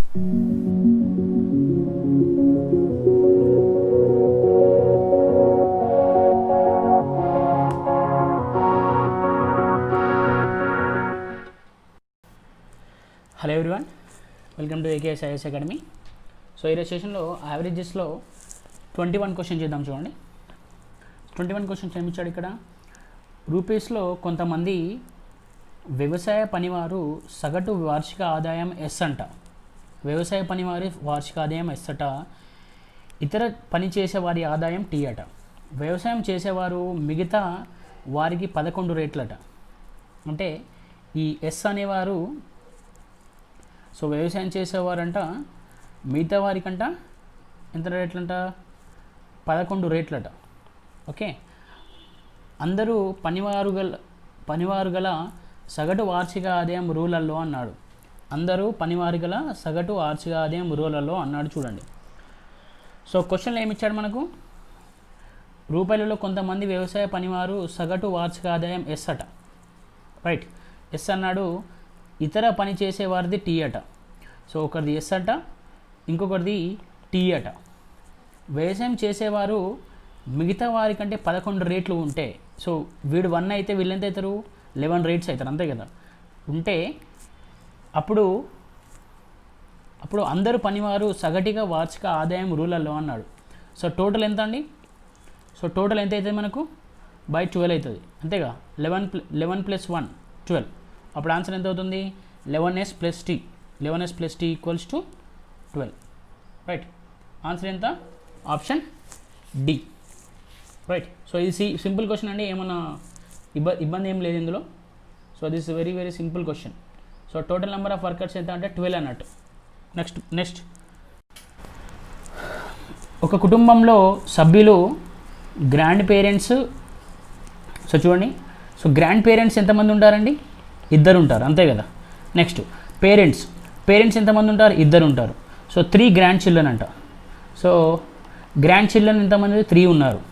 Hello everyone, welcome to AKS IAS academy. So ఈరోజు సెషన్లో యావరేజెస్లో 21 question చేద్దాం. చూడండి, 21 క్వశ్చన్స్ ఏమి ఇచ్చాడు ఇక్కడ. రూపీస్లో కొంతమంది వ్యవసాయ పనివారు సగటు వార్షిక ఆదాయం ఎస్ అంట. వ్యవసాయ పనివారి వార్షిక ఆదాయం ఎస్ అట. ఇతర పని చేసేవారి ఆదాయం టీ అట. వ్యవసాయం చేసేవారు మిగతా వారికి 11 రేట్లట. అంటే ఈ ఎస్ అనేవారు, సో వ్యవసాయం చేసేవారంట మిగతా వారికంట ఎంత రేట్లంట, 11 రేట్లట. ఓకే, అందరూ పనివారు గల సగటు వార్షిక ఆదాయం రూలర్లో అన్నాడు. అందరూ పనివారు గల సగటు వార్షిక ఆదాయం రూలర్లో అన్నాడు. చూడండి, సో క్వశ్చన్లో ఏమి ఇచ్చాడు మనకు. రూపాయలలో కొంతమంది వ్యవసాయ పనివారు సగటు వార్షిక ఆదాయం ఎస్ అట. రైట్, ఎస్ అన్నాడు. ఇతర పని చేసేవారిది టీ అట. సో ఒకరిది ఎస్ అట, ఇంకొకరిది టీ అట. వ్యవసాయం చేసేవారు మిగతా వారి కంటే 11 రేట్లు ఉంటే, సో వీడు 1 అయితే వీళ్ళు ఎంత అవుతారు, 11 రేట్స్ అవుతారు, అంతే కదా. ఉంటే అప్పుడు అందరూ పనివారు సగటుగా వార్షిక ఆదాయం రూలర్లో అన్నాడు. సో టోటల్ ఎంత అండి, సో టోటల్ ఎంత అవుతుంది మనకు, బై 12 అవుతుంది, అంతేగా. 11 + 1 12. అప్పుడు ఆన్సర్ ఎంత అవుతుంది, 11s + t. 11s + t equals to 12. Right, answer ఎంత, ఆప్షన్ డి. రైట్, సో ఇది సింపుల్ క్వశ్చన్ అండి, ఏమన్నా ఇబ్బంది ఏం లేదు ఇందులో. So this very very simple question. So total number of workers ఎంత అంటే 12 అన్నట్టు. నెక్స్ట్ ఒక కుటుంబంలో సభ్యులు గ్రాండ్ పేరెంట్స్. సో చూడండి, సో గ్రాండ్ పేరెంట్స్ ఎంతమంది ఉంటారండి, 2 ఉంటారు, అంతే కదా. నెక్స్ట్ పేరెంట్స్ ఎంతమంది ఉంటారు, 2 ఉంటారు. సో 3 గ్రాండ్ చిల్డ్రన్ అంట. సో గ్రాండ్ చిల్డ్రన్ ఎంతమంది, 3 ఉన్నారు.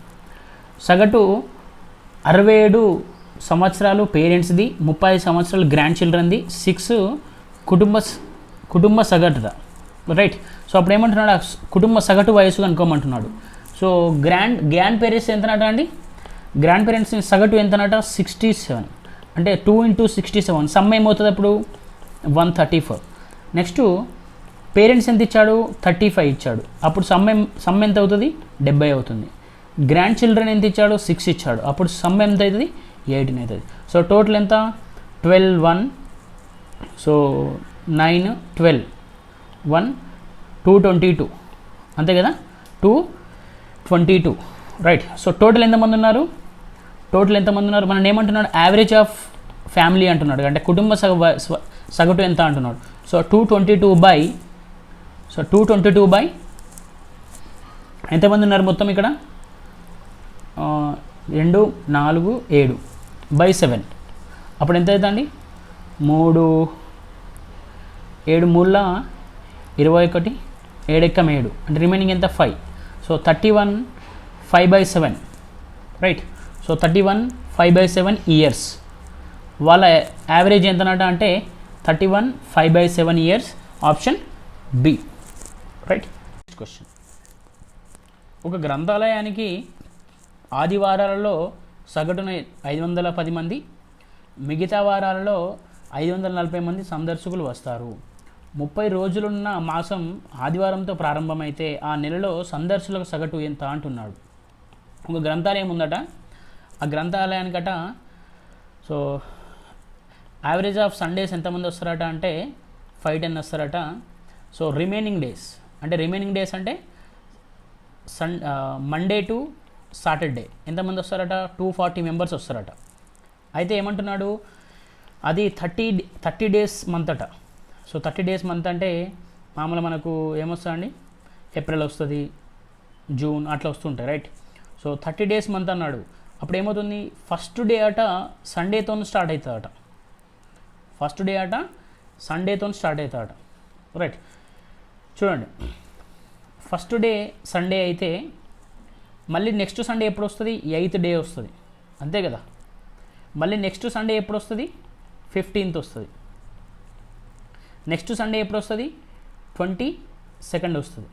సగటు 67 సంవత్సరాలు పేరెంట్స్ది, 30 సంవత్సరాలు గ్రాండ్ చిల్డ్రన్ది, 6 కుటుంబ సగటుదా. రైట్, సో అప్పుడు ఏమంటున్నాడు, కుటుంబ సగటు వయసు కనుక్కోమంటున్నాడు. సో గ్రాండ్ పేరెంట్స్ ఎంతనట అండి, గ్రాండ్ పేరెంట్స్ సగటు ఎంతనట, 67. అంటే 2 × 67, సమ్ ఏమవుతుంది అప్పుడు 134. నెక్స్ట్ పేరెంట్స్ ఎంత ఇచ్చాడు, 35 ఇచ్చాడు. అప్పుడు సమ్ ఎంత అవుతుంది, 70 అవుతుంది. గ్రాండ్ చిల్డ్రన్ ఎంత ఇచ్చాడు, 6 ఇచ్చాడు. అప్పుడు సమ్ ఎంత అవుతుంది, 18 అవుతుంది. సో టోటల్ ఎంత, 12 1, సో 9 12 1 222, అంతే కదా, 222. రైట్, సో టోటల్ ఎంతమంది ఉన్నారు, మనం ఏమంటున్నాడు, యావరేజ్ ఆఫ్ ఫ్యామిలీ అంటున్నాడు, అంటే కుటుంబ సగటు ఎంత అంటున్నాడు. సో 222 బై ఎంతమంది ఉన్నారు మొత్తం ఇక్కడ, 2 4 7 బై 7. అప్పుడు ఎంత అవుతుందండి, 3 7 3 21 7 ఎక్కం 7, అంటే రిమైనింగ్ ఎంత 5. సో 31 5/7. Right, so 31 5/7 years. వాళ్ళ యావరేజ్ ఎంతనట అంటే 31 5/7 years. Option B. Right, next question. ఒక గ్రంథాలయానికి ఆదివారాలలో సగటున 510 మంది, మిగతా వారాలలో 540 మంది సందర్శకులు వస్తారు. 30 రోజులున్న మాసం ఆదివారంతో ప్రారంభమైతే ఆ నెలలో సందర్శకుల సగటు ఎంత అంటున్నాడు. ఒక గ్రంథాలయం ఉందట, ఆ గ్రంథాలయానికట సో యావరేజ్ ఆఫ్ సండేస్ ఎంతమంది వస్తారట అంటే 510 వస్తారట. సో రిమైనింగ్ డేస్ అంటే మండే టు సాటర్డే ఎంతమంది వస్తారట, 240 మెంబర్స్ వస్తారట. అయితే ఏమంటున్నాడు, అది 30 డేస్ మంత్ అట. సో 30 డేస్ మంత్ అంటే మామూలుగా మనకు ఏమొస్తుందండి, ఏప్రిల్ వస్తుంది, జూన్ అట్లా వస్తుంటాయి. రైట్, సో 30 డేస్ మంత్ అన్నాడు. అప్పుడు ఏమవుతుంది, ఫస్ట్ డే అట సండేతో స్టార్ట్ అవుతుందట. రైట్, చూడండి, ఫస్ట్ డే సండే అయితే మళ్ళీ నెక్స్ట్ సండే ఎప్పుడు వస్తుంది, 8th డే వస్తుంది, అంతే కదా. మళ్ళీ నెక్స్ట్ సండే ఎప్పుడు వస్తుంది, 15th వస్తుంది. నెక్స్ట్ సండే ఎప్పుడు వస్తుంది, 22nd వస్తుంది.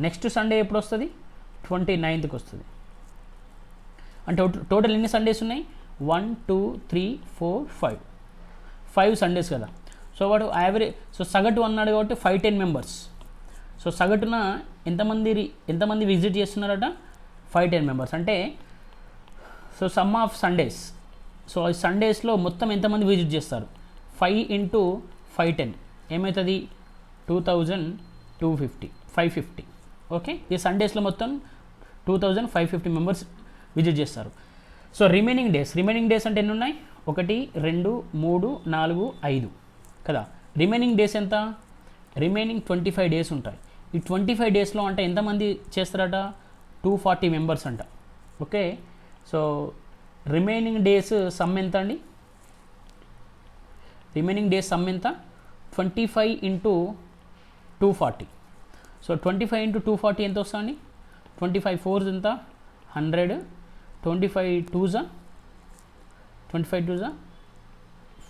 నెక్స్ట్ సండే ఎప్పుడు వస్తుంది? 29th వస్తుంది. అంటే టోటల్ ఎన్ని సండేస్ ఉన్నాయి? 1 2 3 4 5 సండేస్ కదా. సో వాడు యావరేజ్, సో సగటు అన్నాడు కాబట్టి 5-10 మెంబర్స్. సో సగటున ఎంతమంది విజిట్ చేస్తున్నారట? 5-10 మెంబర్స్. అంటే so some of Sundays, so ఈ సండేస్లో మొత్తం ఎంతమంది విజిట్ చేస్తారు? 5 × 510 ఏమవుతుంది? 550. ఓకే, ఈ సండేస్లో మొత్తం 2550 మెంబర్స్ విజిట్ చేస్తారు. సో రిమైనింగ్ డేస్ అంటే ఎన్ని ఉన్నాయి? 1 2 3 4 5 కదా. రిమైనింగ్ డేస్ ఎంత? రిమైనింగ్ 25 డేస్ ఉంటాయి. ఈ 25 డేస్లో అంటే ఎంతమంది చేస్తారట? 240 మెంబర్స్ అంట. Okay, so remaining days some ఎంత అండి? రిమైనింగ్ డేస్ సమ్ ఎంత? 25 × 240. సో 25 × 240 ఎంత వస్తుంది? 25 4s ఎంత? 100. 25 2s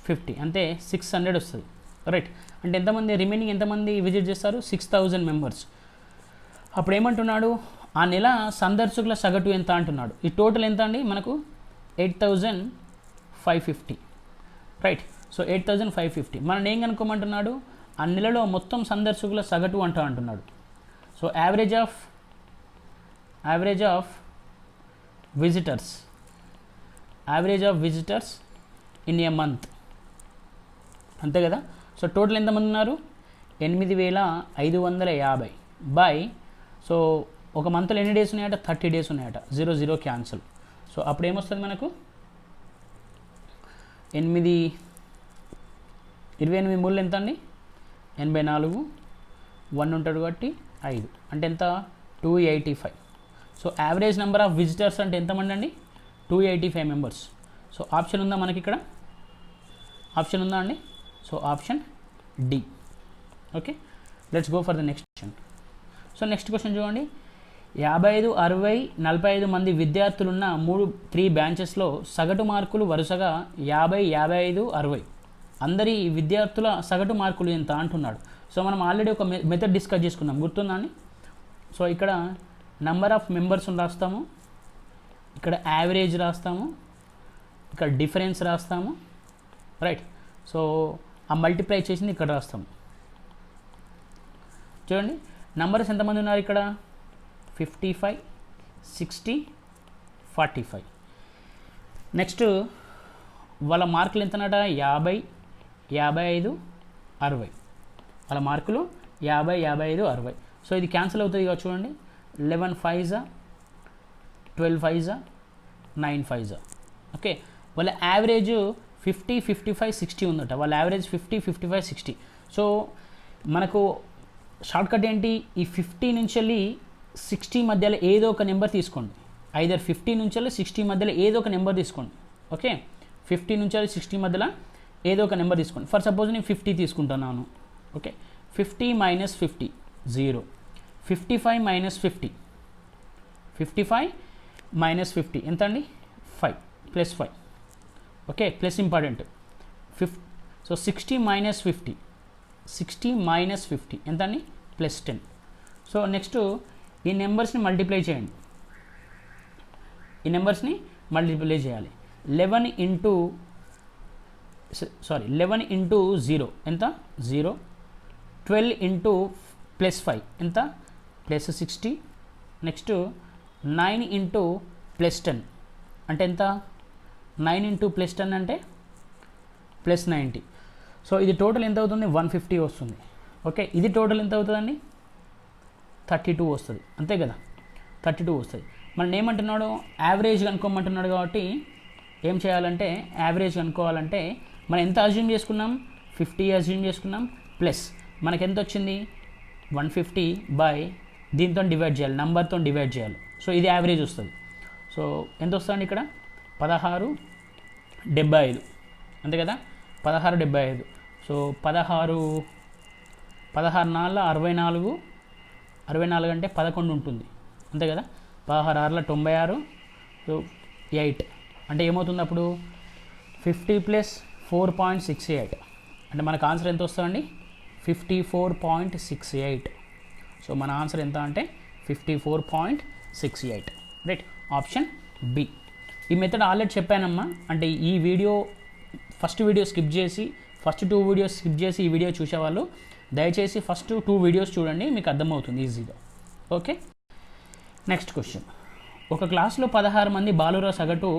50, అంటే 600 వస్తుంది. రైట్, అంటే ఎంతమంది రిమైనింగ్ ఎంతమంది విజిట్ చేస్తారు? 6000 మెంబర్స్. అప్పుడు ఏమంటున్నాడు? ఆ నెల సందర్శకుల సగటు ఎంత అంటున్నాడు. ఈ టోటల్ ఎంత అండి మనకు? 8550. Right, so 8550. మనం ఏం కనుక్కోమంటున్నాడు? ఆ నెలలో మొత్తం సందర్శకుల సగటు అంటున్నాడు. So average of visitors in a month, అంతే కదా. సో టోటల్ ఎంతమంది ఉన్నారు? 8550 బై, సో ఒక మంత్లో ఎన్ని డేస్ ఉన్నాయట? 30 డేస్ ఉన్నాయట. 0 క్యాన్సల్. సో అప్పుడు ఏమొస్తుంది మనకు? 28 మూడు ఎంత అండి? 84. 1 ఉంటాడు కాబట్టి 5, అంటే ఎంత? 285. So average number of visitors అంటే ఎంతమంది అండి? 285 మెంబర్స్. సో ఆప్షన్ ఉందా మనకి ఇక్కడ? ఆప్షన్ ఉందా అండి? So option D. Okay, let's go for the next question. So next question చూడండి. 55, 60, 45 మంది విద్యార్థులున్న 3 బ్రాంచెస్లో సగటు మార్కులు వరుసగా 50, 55, 60. అందరి విద్యార్థుల సగటు మార్కులు ఎంత అంటున్నాడు. సో మనం ఆల్రెడీ ఒక మెథడ్ డిస్కస్ చేసుకున్నాం, గుర్తుందా అండి? సో ఇక్కడ నెంబర్ ఆఫ్ మెంబర్స్ రాస్తాము, ఇక్కడ యావరేజ్ రాస్తాము, ఇక్కడ డిఫరెన్స్ రాస్తాము. రైట్, సో ఆ మల్టిప్లై చేసింది ఇక్కడ రాస్తాము. చూడండి నంబర్స్ ఎంతమంది ఉన్నారు ఇక్కడ? 55, 60, 45. నెక్స్ట్ వాళ్ళ మార్కులు ఎంతనట? 50, 55, 60. వాళ్ళ మార్కులు 50, 55, 60. సో ఇది క్యాన్సిల్ అవుతుంది కదా చూడండి. 11 5s, 12 5s, 9 5s. ఓకే, వాళ్ళ యావరేజ్ 50, 55, 60 ఉందట. వాళ్ళ యావరేజ్ 50, 55, 60. సో మనకు షార్ట్కట్ ఏంటి? ఈ 50 నుంచి వెళ్ళి 60 మధ్యలో ఏదో ఒక నెంబర్ తీసుకోండి. ఐదర్ 50 నుంచి వెళ్ళి 60 మధ్యలో ఏదో ఒక నెంబర్ తీసుకోండి. ఓకే, 50 నుంచి వెళ్ళి 60 మధ్యలో ఏదో ఒక నెంబర్ తీసుకోండి. ఫర్ సపోజ్ నేను 50 తీసుకుంటున్నాను. ఓకే, 50 - 50 0. 55 - 50, 55 - 50 ఎంత అండి? 5 + 5. Okay, plus important. సో 60 - 50, 60 - 50 ఎంత అండి? +10. సో నెక్స్ట్ ఈ నెంబర్స్ని మల్టిప్లై చేయండి. ఈ నెంబర్స్ని మల్టిప్లై చేయాలి. 11 × 0 ఎంత? 0. 12 × +5 ఎంత? +60. నెక్స్ట్ 9 × +10 అంటే ఎంత? 9 × +10 అంటే +90. సో ఇది టోటల్ ఎంత అవుతుంది? 150 వస్తుంది. ఓకే, ఇది టోటల్ ఎంత అవుతుందండి? 32 వస్తుంది, అంతే కదా. 32 వస్తుంది. మనం ఏమంటున్నాడు? యావరేజ్ కనుక్కోమంటున్నాడు కాబట్టి ఏం చేయాలంటే యావరేజ్ కనుక్కోవాలంటే మనం ఎంత అజ్యూమ్ చేసుకున్నాం? 50 అజ్యూమ్ చేసుకున్నాం. ప్లస్ మనకి ఎంత వచ్చింది? 150 బై దీంతో డివైడ్ చేయాలి, నెంబర్తో డివైడ్ చేయాలి. సో ఇది యావరేజ్ వస్తుంది. సో ఎంత వస్తుంది ఇక్కడ? 1675, అంతే కదా. 1675. సో 16 4 64, 64 అంటే 11 ఉంటుంది, అంతే కదా. 16 6 96. సో 8 అంటే ఏమవుతుంది అప్పుడు? 50 + 4.68 అంటే మనకు ఆన్సర్ ఎంత వస్తుందండి? 54.68. సో మన ఆన్సర్ ఎంత అంటే 54.68. Right, option B. ఈ మెథడ్ ఆల్రెడీ చెప్పానమ్మా. అంటే ఈ వీడియో ఫస్ట్ వీడియో స్కిప్ చేసి ఫస్ట్ 2 వీడియోస్ స్కిప్ చేసి ఈ వీడియో చూసేవాళ్ళు దయచేసి ఫస్ట్ 2 వీడియోస్ చూడండి, మీకు అర్థమవుతుంది ఈజీగా. Okay, next question. ఒక క్లాస్లో 16 మంది బాలుర సగటు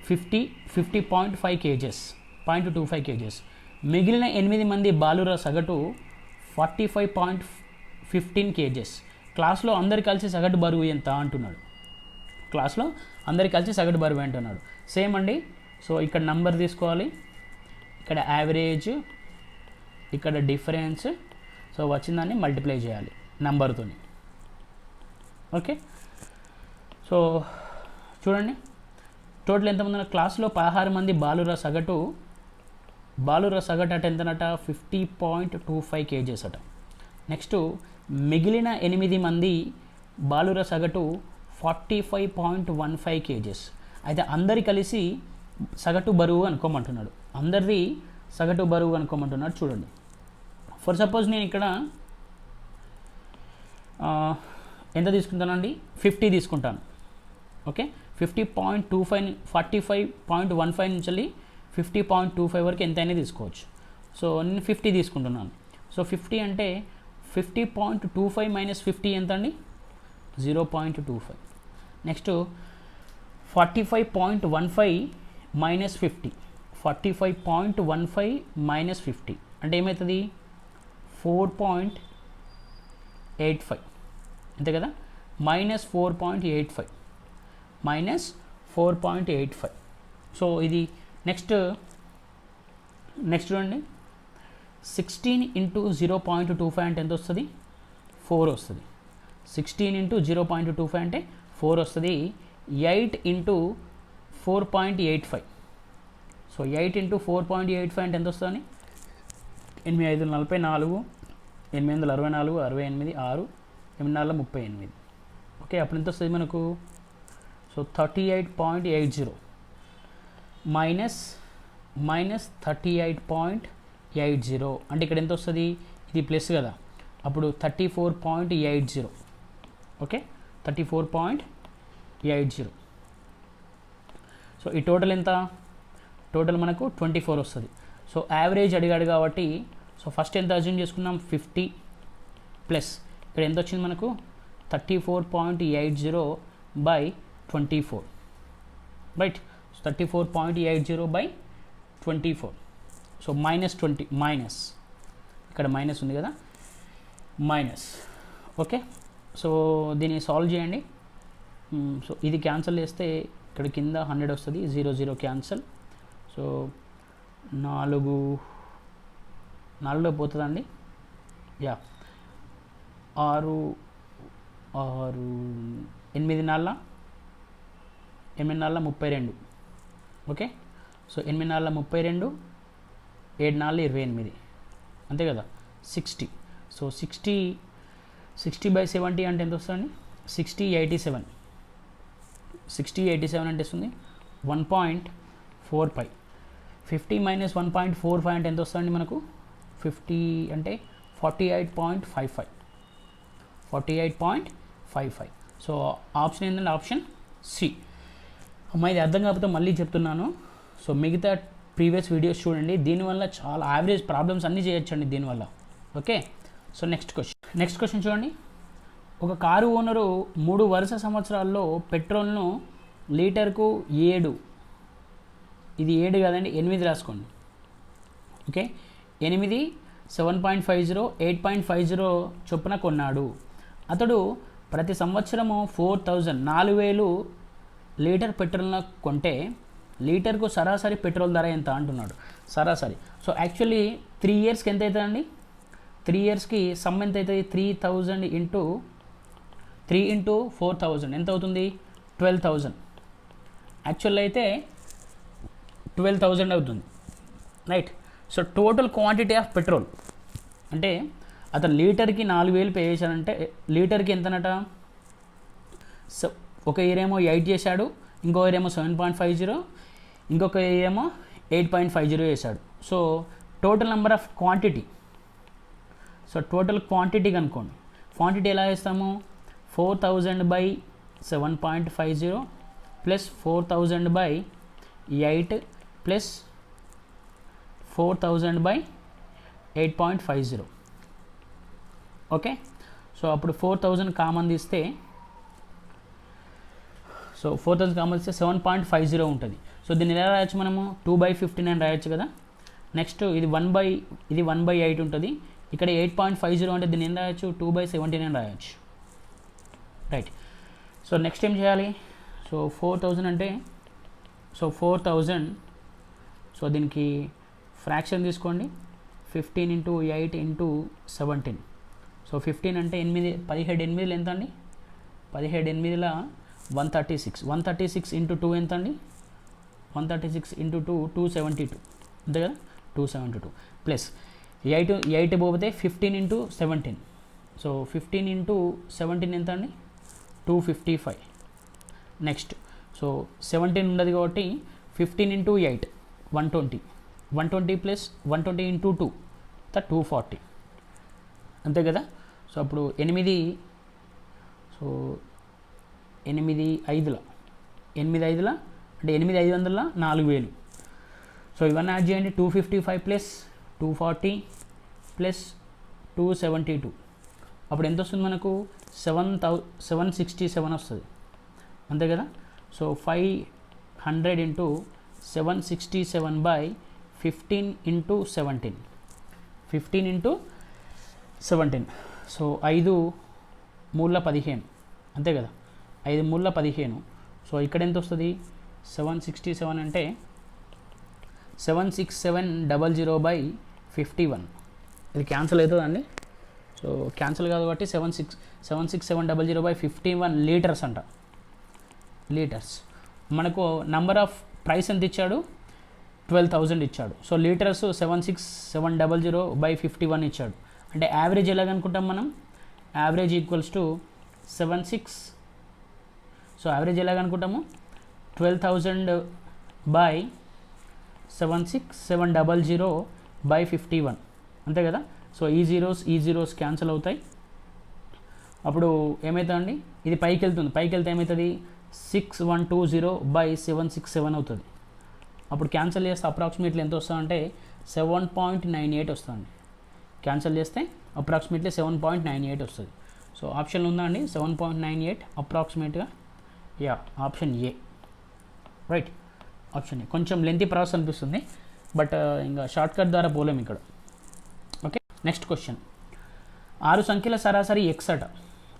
50.5 కేజెస్, 0.25 కేజెస్. మిగిలిన 8 మంది బాలుర సగటు 45.15 కేజెస్. క్లాస్లో అందరు కలిసి సగటు బరువు ఎంత అంటున్నాడు. క్లాస్లో అందరు కలిసి సగటు బరువు అంటున్నాడు. సేమ్ అండి. సో ఇక్కడ నంబర్ తీసుకోవాలి, ఇక్కడ యావరేజ్, ఇక్కడ డిఫరెన్స్. సో వచ్చిందాన్ని మల్టిప్లై చేయాలి నంబర్తో. ఓకే, సో చూడండి టోటల్ ఎంతమంది ఉన్నారు. క్లాస్లో 16 మంది బాలుర సగటు అట ఎంతనట 50.25 కేజెస్ అట. నెక్స్ట్ మిగిలిన 8 మంది బాలుర సగటు 45.15 కేజెస్. అయితే అందరి కలిసి సగటు బరువు అనుకోమంటున్నాడు. అందరిది సగటు బరువు అనుకోమంటున్నాడు. చూడండి, ఫర్ సపోజ్ నేను ఇక్కడ ఎంత తీసుకుంటానండి, 50 తీసుకుంటాను. ఓకే, 50.25 45.15 నుంచి 50.25 వరకు ఎంతైనా తీసుకోవచ్చు. సో నేను 50 తీసుకుంటున్నాను. సో 50 అంటే 50.25 మైనస్ 50 ఎంత అండి, 0.25. నెక్స్ట్ 45.15 మైనస్ 50, 45.15 మైనస్ 50 అంటే ఏమవుతుంది 4.85 అంతే కదా, మైనస్ 4.85 మైనస్ 4.85. సో ఇది నెక్స్ట్ చూడండి, 16 ఇంటూ 0.25 అంటే ఎంత వస్తుంది, 4 వస్తుంది. 16 ఇంటూ 0.25 అంటే 4 వస్తుంది. 8 ఇంటూ 4.85. సో 8 ఇంటూ 4.85 అంటే ఎంత వస్తుంది, 8 5 44, 8 64, 68, 6, 8 38. ఓకే, అప్పుడు ఎంత వస్తుంది మనకు, సో 38.80 మైనస్ 38.80 అంటే ఇక్కడ ఎంత వస్తుంది, ఇది ప్లస్ కదా, అప్పుడు 34.80. ఓకే, 34.80. సో ఈ టోటల్ ఎంత, టోటల్ మనకు 24 వస్తుంది. సో యావరేజ్ అడిగాడు కాబట్టి సో ఫస్ట్ ఎంత అజ్యూమ్ చేసుకున్నాం, 50 ప్లస్ ఇక్కడ ఎంత వచ్చింది మనకు 34.80 by 24. Right, 34.80 by 24. So minus 20, minus ఇక్కడ మైనస్ ఉంది కదా, మైనస్. ఓకే, సో దీన్ని సాల్వ్ చేయండి. సో ఇది క్యాన్సల్ చేస్తే ఇక్కడ కింద 100 వస్తుంది, 0 0 క్యాన్సల్. సో 4లో పోతుందండి, యా 6 8 4 32. ఓకే, సో 8 4 32, 7 4 28 అంతే కదా, 60. సో 60 బై 70 అంటే ఎంత వస్తుంది, 60 87. 60 87 అంటే వస్తుంది 1.45. 50 మైనస్ 1.45 అంటే ఎంత వస్తుంది మనకు, 50 అంటే 48.55. 48.55. సో ఆప్షన్ ఏంటంటే ఆప్షన్ సి. అమ్మా ఇది అర్థం కాకపోతే మళ్ళీ చెప్తున్నాను. సో మిగతా ప్రీవియస్ వీడియోస్ చూడండి, దీనివల్ల చాలా యావరేజ్ ప్రాబ్లమ్స్ అన్నీ చేయొచ్చండి దీనివల్ల. ఓకే, సో నెక్స్ట్ క్వశ్చన్ చూడండి. ఒక కారు ఓనరు 3 వరుస సంవత్సరాల్లో పెట్రోల్ను లీటర్కు 7, ఇది 7 కాదండి 8 రాసుకోండి. ఓకే, 8 7.50 8.50 చొప్పున కొన్నాడు. అతడు ప్రతి సంవత్సరము 4,000 లీటర్ పెట్రోల్ను కొంటే లీటర్కు సరాసరి పెట్రోల్ ధర ఎంత అంటున్నాడు. సరాసరి. సో యాక్చువల్లీ 3 ఇయర్స్కి ఎంత అవుతుందండి, 3 ఇయర్స్కి సమ్ ఎంత అవుతుంది, 3,000 ఇంటూ 3 ఇంటూ 4,000 ఎంత అవుతుంది, 12,000. యాక్చువల్ అయితే 12,000 అవుతుంది. Right, so total quantity of petrol అంటే అతను లీటర్కి 4,000 పే చేశాడంటే లీటర్కి ఎంతనట, సో ఒక ఇయర్ ఏమో 8 చేశాడు, ఇంకో ఇయర్ ఏమో 7.50, ఇంకొక ఇయర్ ఏమో 8.50 చేశాడు. So total number of quantity so total quantity కనుక్కోండి. క్వాంటిటీ ఎలా వేస్తాము, 4000 by 7.50 plus 4000 by 8 plus 4000 by 8.50. Okay, so అప్పుడు 4000 కామన్ తీస్తే, సో 4000 కామన్ తీస్తే 7.50 ఉంటుంది. సో దీన్ని ఎలా రాయొచ్చు మనము, 2/59 రాయొచ్చు కదా. నెక్స్ట్ ఇది 1/8 ఉంటుంది. ఇక్కడ 8.50 అంటే దీన్ని ఏం రాయొచ్చు, 2/79 రాయొచ్చు. రైట్. సో నెక్స్ట్ ఏం చేయాలి, సో 4000 అంటే, సో 4000, సో దీనికి ఫ్రాక్షన్ తీసుకోండి, 15 × 8 × 17. సో 15 అంటే 17 8 ఎంత అండి, 17 8 136. 136 × 2 ఎంత అండి, 136 × 2 272, అంతే కదా, 272 ప్లస్ 8 పోతే 15 × 17. సో 15 × 17 ఎంత అండి, 255. నెక్స్ట్ సో 17 ఉండదు కాబట్టి 15 × 8 120. 120 ప్లస్ 120 × 2 240, అంతే కదా. సో అప్పుడు 8, సో 8 5 అంటే 8 500 4000. సో ఇవన్నీ యాడ్ చేయండి, 255 ప్లస్ 240 ప్లస్ 272, అప్పుడు ఎంత వస్తుంది మనకు, 767 వస్తుంది, అంతే కదా. So 500 × 767 by 15 × 17. 15 × 17, సో 5 3 15, అంతే కదా, 5 3 15. సో ఇక్కడ ఎంత వస్తుంది, 767 అంటే 76700 బై 51. ఇది క్యాన్సిల్ అవుతుందండి. సో క్యాన్సిల్ కాదు కాబట్టి 76700 బై 51 లీటర్స్ అంట. లీటర్స్ మనకు నంబర్ ఆఫ్ ప్రైస్ ఎంత ఇచ్చాడు, 12,000 ఇచ్చాడు. సో లీటర్స్ 76700 బై 51 ఇచ్చాడు. అంటే యావరేజ్ ఎలాగనుకుంటాం మనం, average equals to 76. So average ఎలాగనుకుంటాము, 12,000 బై 76700 బై 51, అంతే కదా. సో ఈ జీరోస్ క్యాన్సిల్ అవుతాయి. అప్పుడు ఏమవుతుందండి, ఇది పైకి వెళ్తే ఏమవుతుంది, 6120 బై 767 అవుతుంది. అప్పుడు క్యాన్సిల్ చేస్తే అప్రాక్సిమేట్లీ ఎంత వస్తుందంటే 7.98 వస్తుంది. క్యాన్సిల్ చేస్తే అప్రాక్సిమేట్లీ 7.98 వస్తుంది. సో ఆప్షన్ ఉందా అండి, 7.98 అప్రాక్సిమేట్గా, yeah option A. Right, option A. కొంచెం లెంతీ ప్రాసెస్ అనిపిస్తుంది, బట్ ఇంకా షార్ట్కట్ ద్వారా పోలేము ఇక్కడ. Okay, next question. 6 సంఖ్యల సరాసరి ఎక్స్ అట.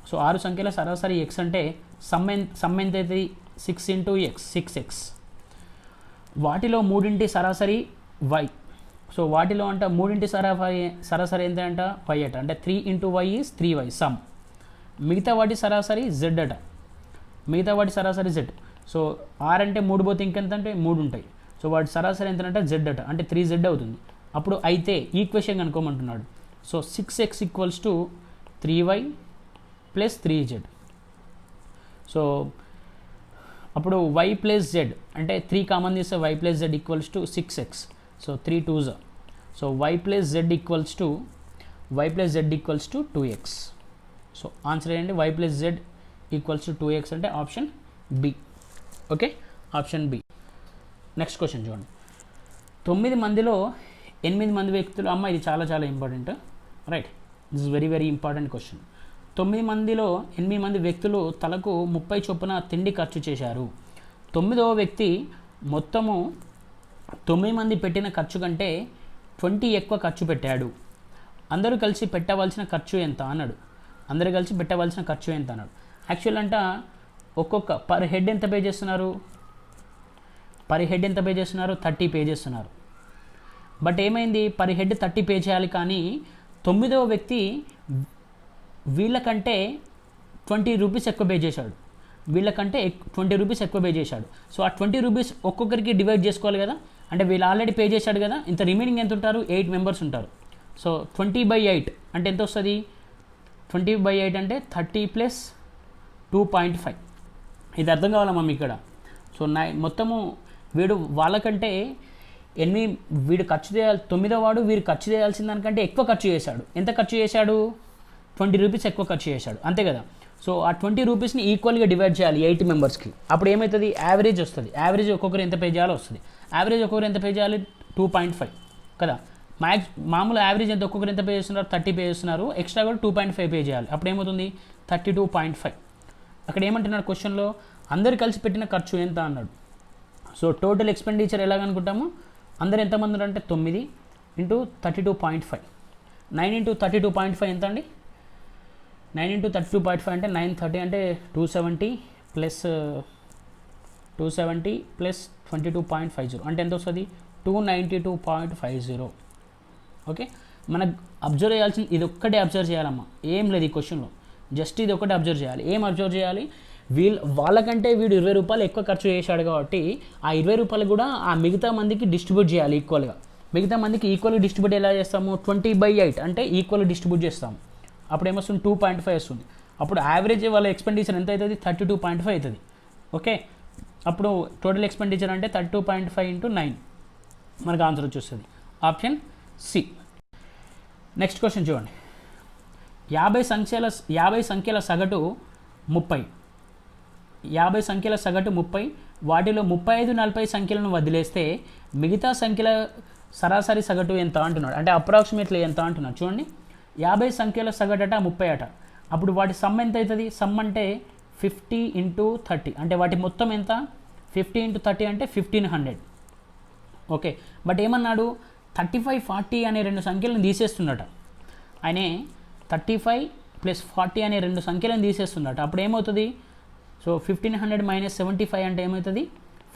సో 6 సంఖ్యల సరాసరి ఎక్స్ అంటే సమ్ ఎంత అవుతుంది, 6 × x 6x. వాటిలో 3 సరాసరి y. సో వాటిలో అంట 3 సరాసరి ఎంత అంట, y అట. అంటే 3 × y ఈజ్ 3y సమ్. మిగతా వాటి సరాసరి z అట. మిగతా వాటి సరాసరి z. సో r అంటే 3 పోతే ఇంకెంత అంటే 3 ఉంటాయి. సో వాటి సరాసరి ఎంత అంటే z అట, అంటే 3z అవుతుంది. అప్పుడు అయితే ఈక్వేషన్ కనుక్కోమంటున్నాడు. So 6x = 3y plus 3z. So అప్పుడు y ప్లస్ z అంటే 3 కామన్ తీస్తే y plus z = 6x. So 3 2s. So y plus z = 2x. So answer ఏంటి, y ప్లస్ z = 2x అంటే option B. Okay, option B. Next question చూడండి. 9 మందిలో 8 మంది వ్యక్తులు, అమ్మ ఇది చాలా చాలా important. Right, this is very very important question. 9 మందిలో 8 మంది వ్యక్తులు తలకు 30 చొప్పున తిండి ఖర్చు చేశారు. 9వ వ్యక్తి మొత్తము 9 మంది పెట్టిన ఖర్చు కంటే 20 ఎక్కువ ఖర్చు పెట్టాడు. అందరూ కలిసి పెట్టవలసిన ఖర్చు ఎంత అన్నాడు. యాక్చువల్ అంట ఒక్కొక్క పర్ హెడ్ ఎంత పే చేస్తున్నారు, 30 పే చేస్తున్నారు. బట్ ఏమైంది, పర్ హెడ్ 30 పే చేయాలి, కానీ 9వ వ్యక్తి వీళ్ళకంటే 20 రూపీస్ ఎక్కువ పే చేశాడు. సో ఆ 20 రూపీస్ ఒక్కొక్కరికి డివైడ్ చేసుకోవాలి కదా. అంటే వీళ్ళు ఆల్రెడీ పే చేశాడు కదా, ఇంత రిమైనింగ్ ఎంత ఉంటారు, 8 మెంబర్స్ ఉంటారు. సో 20/8 అంటే ఎంత వస్తుంది, 20/8 అంటే 30 + 2.5. ఇది అర్థం కావాలమ్మా మీకు ఇక్కడ. సో మొత్తము వీడు వాళ్ళకంటే వీడు ఖర్చు చేయాలి 9వ వాడు వీరు ఖర్చు చేయాల్సిన దానికంటే ఎక్కువ ఖర్చు చేశాడు. ఎంత ఖర్చు చేశాడు? 20 రూపీస్ ఎక్కువ ఖర్చు చేశాడు, అంతే కదా. సో ఆ 20 రూపీస్ని ఈక్వల్గా డివైడ్ చేయాలి 8 మెంబర్స్కి. అప్పుడు ఏమవుతుంది? యావరేజ్ వస్తుంది. యావరేజ్ ఒక్కొక్కరు ఎంత పే చేయాలో వస్తుంది. యావరేజ్ ఒక్కొక్కరు ఎంత పే చేయాలి? 2.5 కదా. మామూలు యావరేజ్ ఎంత ఒక్కొక్కరు ఎంత పే చేస్తున్నారు? 30 పే చేస్తున్నారు. ఎక్స్ట్రా కూడా 2.5 పే చేయాలి. అప్పుడు ఏమవుతుంది? 32.5. అక్కడ ఏమంటున్నాడు క్వశ్చన్లో? అందరు కలిసి పెట్టిన ఖర్చు ఎంత అన్నాడు. సో టోటల్ ఎక్స్పెండిచర్ ఎలాగనుకుంటాము? అందరు ఎంతమంది ఉన్నారు అంటే 9 ఇంటూ 32.5. 9 ఇంటూ 32.5 ఎంత అండి? 9 ఇంటూ 32.5 అంటే 930 అంటే 270 ప్లస్ 22.50 అంటే ఎంత వస్తుంది? 292.50. ఓకే, మనకు అబ్జర్వ్ చేయాల్సింది ఇది ఒక్కటే అబ్జర్వ్ చేయాలమ్మా, ఏం లేదు ఈ క్వశ్చన్లో. జస్ట్ ఇది ఒకటి అబ్జర్వ్ చేయాలి. ఏం అబ్జర్వ్ చేయాలి? వాళ్ళకంటే వీడు 20 రూపాయలు ఎక్కువ ఖర్చు చేశాడు కాబట్టి ఆ 20 రూపాయలు కూడా ఆ మిగతా మందికి డిస్ట్రిబ్యూట్ చేయాలి ఈక్వల్గా. మిగతా మందికి ఈక్వల్గా డిస్ట్రిబ్యూట్ ఎలా చేస్తాము? 20/8 అంటే ఈక్వల్గా డిస్ట్రిబ్యూట్ చేస్తాము. అప్పుడు ఏమొస్తుంది? 2.5 వస్తుంది. అప్పుడు యావరేజ్ వాళ్ళ ఎక్స్పెండిచర్ ఎంత అవుతుంది? 32.5 అవుతుంది. ఓకే, అప్పుడు టోటల్ ఎక్స్పెండిచర్ అంటే 32.5 ఇంటూ 9 మనకు ఆన్సర్ వచ్చేస్తుంది. Option C. నెక్స్ట్ క్వశ్చన్ చూడండి. 50 సంఖ్యల సగటు 30. 50 సంఖ్యల సగటు 30. వాటిలో 35, 40 సంఖ్యలను వదిలేస్తే మిగతా సంఖ్యల సరాసరి సగటు ఎంత అంటున్నాడు. అంటే అప్రాక్సిమేట్లీ ఎంత అంటున్నాడు చూడండి. 50 సంఖ్యల సగటు అట 30 అట. అప్పుడు వాటి సమ్ ఎంత అవుతుంది? సమ్ అంటే 50 ఇంటూ 30 అంటే వాటి మొత్తం ఎంత? 50 ఇంటూ 30 అంటే 1500. ఓకే, బట్ ఏమన్నాడు? 35, 40 అనే రెండు సంఖ్యలను తీసేస్తున్నట. ఆయనే 35 ప్లస్ 40 అనే రెండు సంఖ్యలను తీసేస్తున్నట. అప్పుడు ఏమవుతుంది? సో 1500 మైనస్ 75 అంటే ఏమవుతుంది?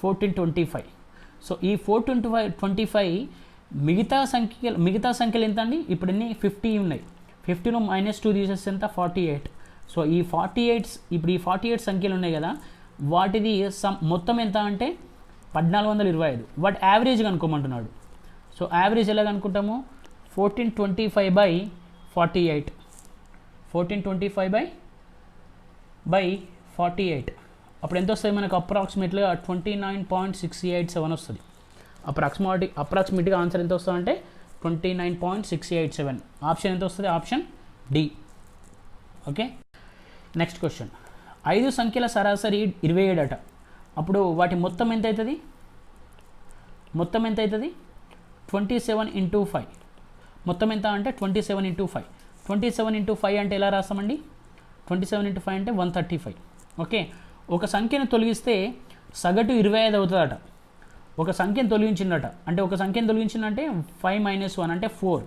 1425. సో ఈ 1425 మిగతా సంఖ్యలు ఎంత అండి? ఇప్పుడు ఎన్ని? 50 ఉన్నాయి. 50లో -2 తీసేస్తే ఎంత? 48. సో ఈ 48 సంఖ్యలు ఉన్నాయి కదా, వాటిది మొత్తం ఎంత అంటే 1425. వాటి యావరేజ్ కనుక్కోమంటున్నాడు. సో యావరేజ్ ఎలా కనుక్కుంటాము? 1425/48. 1425/48 అప్పుడు ఎంత వస్తుంది మనకు? అప్రాక్సిమేట్గా 29.687 వస్తుంది. అప్రాక్సిమేట్గా ఆన్సర్ ఎంత వస్తుంది అంటే 29.687. ఆప్షన్ ఎంత వస్తుంది? Option D. Okay, next question. 5 సంఖ్యల సరాసరి 27 అట. అప్పుడు వాటి మొత్తం ఎంత అవుతుంది? 27 ఇంటూ 5. మొత్తం ఎంత అంటే 27 ఇంటూ 5. 27 ఇంటూ 5 అంటే ఎలా రాస్తామండి? 27 ఇంటూ 5 అంటే 135. ఓకే, ఒక సంఖ్యను తొలగిస్తే సగటు 25 అవుతుందట. ఒక సంఖ్యను తొలగించిందట. అంటే ఒక సంఖ్యను తొలగించిందంటే 5 - 1 అంటే 4.